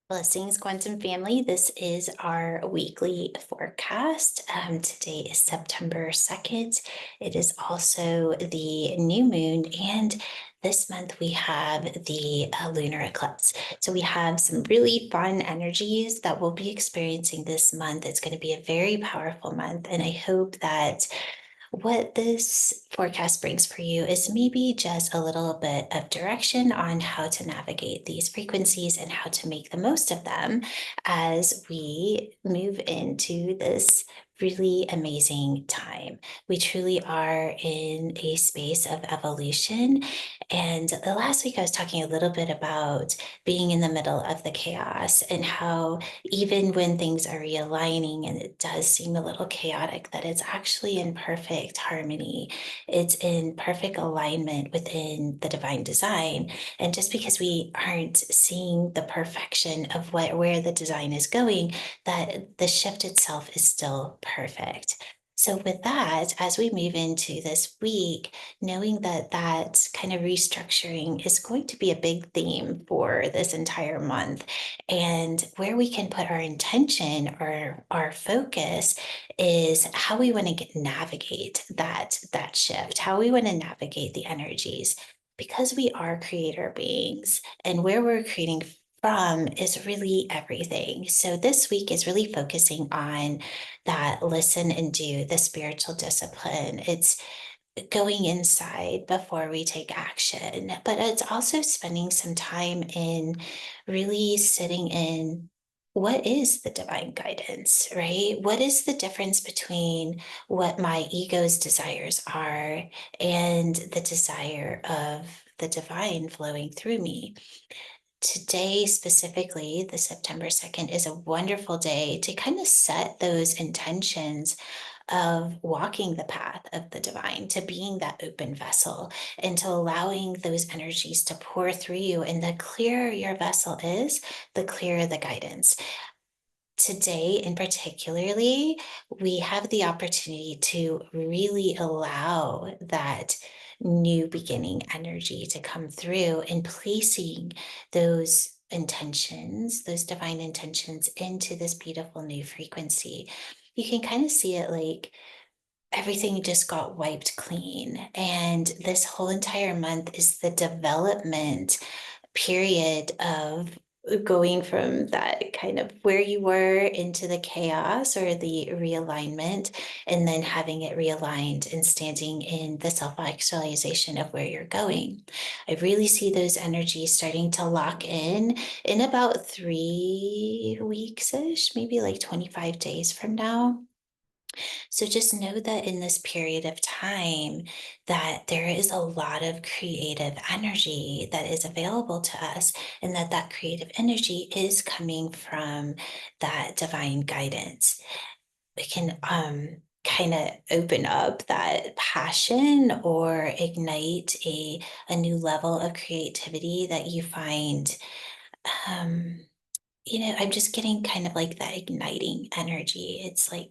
Blessings, Quantum Family. This is our weekly forecast. Today is September 2nd. It is also the new moon, and this month we have the lunar eclipse. So we have some really fun energies that we'll be experiencing this month. It's going to be a very powerful month, and I hope that what this forecast brings for you is maybe just a little bit of direction on how to navigate these frequencies and how to make the most of them as we move into this really amazing time. We truly are in a space of evolution. And the last week, I was talking a little bit about being in the middle of the chaos and how even when things are realigning and it does seem a little chaotic, that it's actually in perfect harmony. It's in perfect alignment within the divine design. And just because we aren't seeing the perfection of where the design is going, that the shift itself is still perfect. So with that, as we move into this week, knowing that that kind of restructuring is going to be a big theme for this entire month, and where we can put our intention or our focus is how we want to navigate that shift, how we want to navigate the energies, because we are creator beings, and where we're creating from is really everything. So this week is really focusing on that listen and do, the spiritual discipline. It's going inside before we take action, but it's also spending some time in really sitting in what is the divine guidance, right? What is the difference between what my ego's desires are and the desire of the divine flowing through me? Today, specifically, the September 2nd, is a wonderful day to kind of set those intentions of walking the path of the divine, to being that open vessel, and to allowing those energies to pour through you. And the clearer your vessel is, the clearer the guidance. Today, in particularly, we have the opportunity to really allow that new beginning energy to come through and placing those intentions, those divine intentions into this beautiful new frequency. You can kind of see it like everything just got wiped clean. And this whole entire month is the development period of going from that kind of where you were into the chaos or the realignment, and then having it realigned and standing in the self actualization of where you're going. I really see those energies starting to lock in about 3 weeks ish, maybe like 25 days from now. So just know that in this period of time that there is a lot of creative energy that is available to us, and that that creative energy is coming from that divine guidance. We can kind of open up that passion or ignite a new level of creativity that you find um I'm just getting kind of like that igniting energy. It's like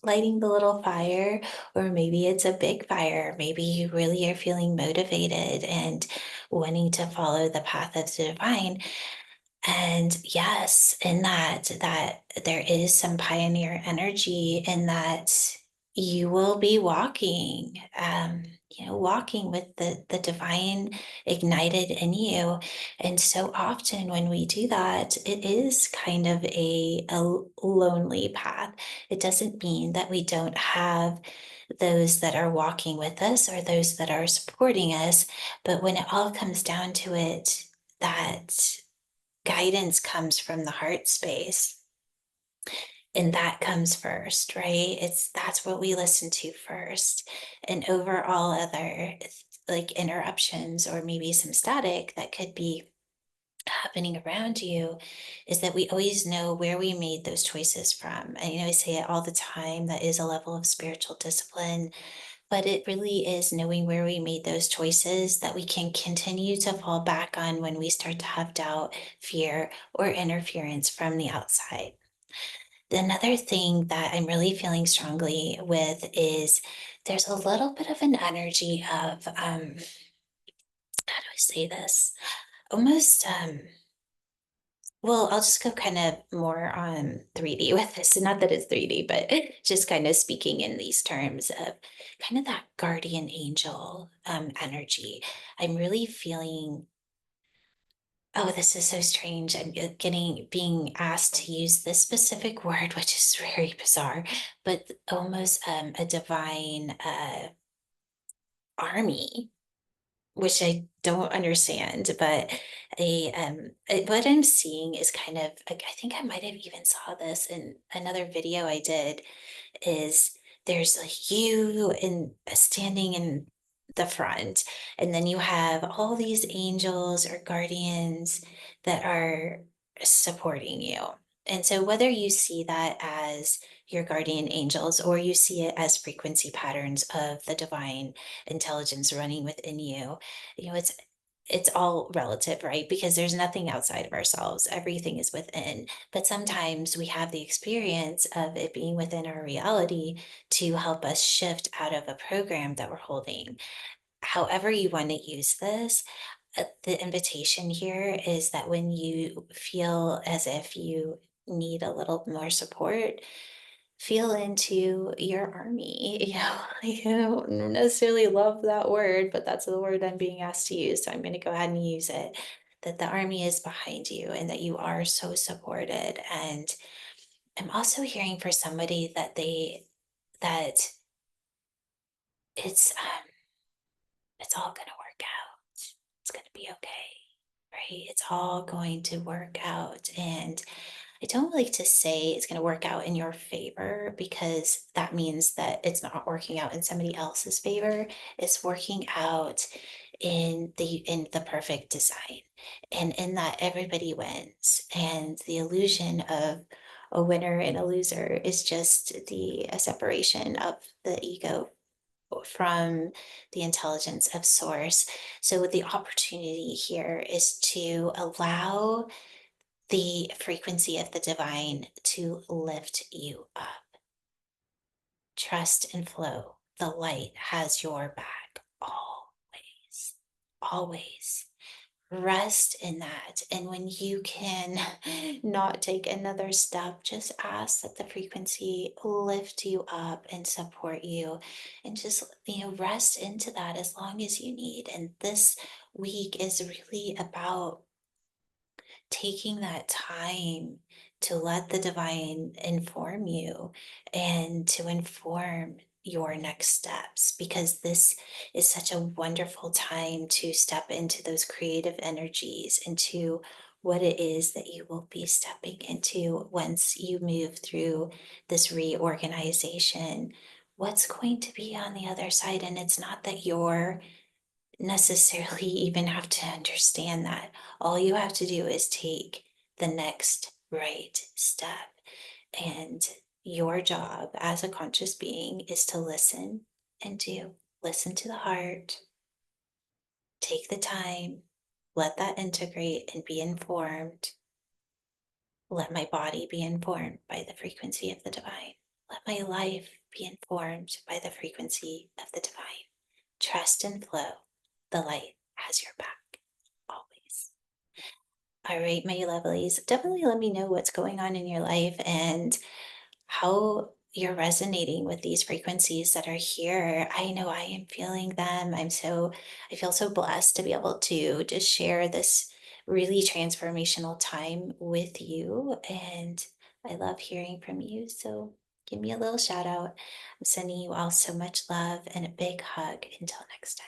lighting the little fire, or maybe it's a big fire. Maybe you really are feeling motivated and wanting to follow the path of the divine. And yes, in that there is some pioneer energy in that you will be walking, walking with the divine ignited in you. And so often when we do that, it is kind of a lonely path. It doesn't mean that we don't have those that are walking with us or those that are supporting us. But when it all comes down to it, that guidance comes from the heart space, and that comes first, right? That's what we listen to first, and over all other like interruptions or maybe some static that could be happening around you, is that we always know where we made those choices from. And I say it all the time, that is a level of spiritual discipline, but it really is knowing where we made those choices that we can continue to fall back on when we start to have doubt, fear, or interference from the outside. Another thing that I'm really feeling strongly with is there's a little bit of an energy of, how do I say this? Almost Well, I'll just go kind of more on 3D with this. Not that it's 3D, but just kind of speaking in these terms of kind of that guardian angel energy. I'm really feeling, oh, this is so strange. I'm being asked to use this specific word, which is very bizarre, but almost a divine army, which I don't understand, but what I'm seeing is kind of like, I think I might have even saw this in another video I did, is there's like you in standing in the front, and then you have all these angels or guardians that are supporting you. And so whether you see that as your guardian angels or you see it as frequency patterns of the divine intelligence running within you, it's all relative, right? Because there's nothing outside of ourselves. Everything is within. But sometimes we have the experience of it being within our reality to help us shift out of a program that we're holding. However, you want to use this, the invitation here is that when you feel as if you need a little more support, feel into your army. I don't necessarily love that word, but that's the word I'm being asked to use. So I'm going to go ahead and use it. That the army is behind you and that you are so supported. And I'm also hearing for somebody that it's um it's all gonna work out. It's gonna be okay, right? It's all going to work out. And I don't like to say it's going to work out in your favor because that means that it's not working out in somebody else's favor. It's working out in the perfect design. And in that everybody wins. And the illusion of a winner and a loser is just the a separation of the ego from the intelligence of source. So the opportunity here is to allow the frequency of the divine to lift you up. Trust and flow. The light has your back always, always. Rest in that. And when you can not take another step, just ask that the frequency lift you up and support you. And just, rest into that as long as you need. And this week is really about taking that time to let the divine inform you and to inform your next steps, because this is such a wonderful time to step into those creative energies, into what it is that you will be stepping into once you move through this reorganization. What's going to be on the other side? And it's not that you're necessarily even have to understand that. All you have to do is take the next right step. And your job as a conscious being is to listen and do. Listen to the heart, take the time, let that integrate and be informed. Let my body be informed by the frequency of the divine. Let my life be informed by the frequency of the divine. Trust and flow. The light has your back always. All right, my lovelies, definitely let me know what's going on in your life and how you're resonating with these frequencies that are here. I know I am feeling them. I feel so blessed to be able to just share this really transformational time with you. And I love hearing from you. So give me a little shout out. I'm sending you all so much love and a big hug. Until next time.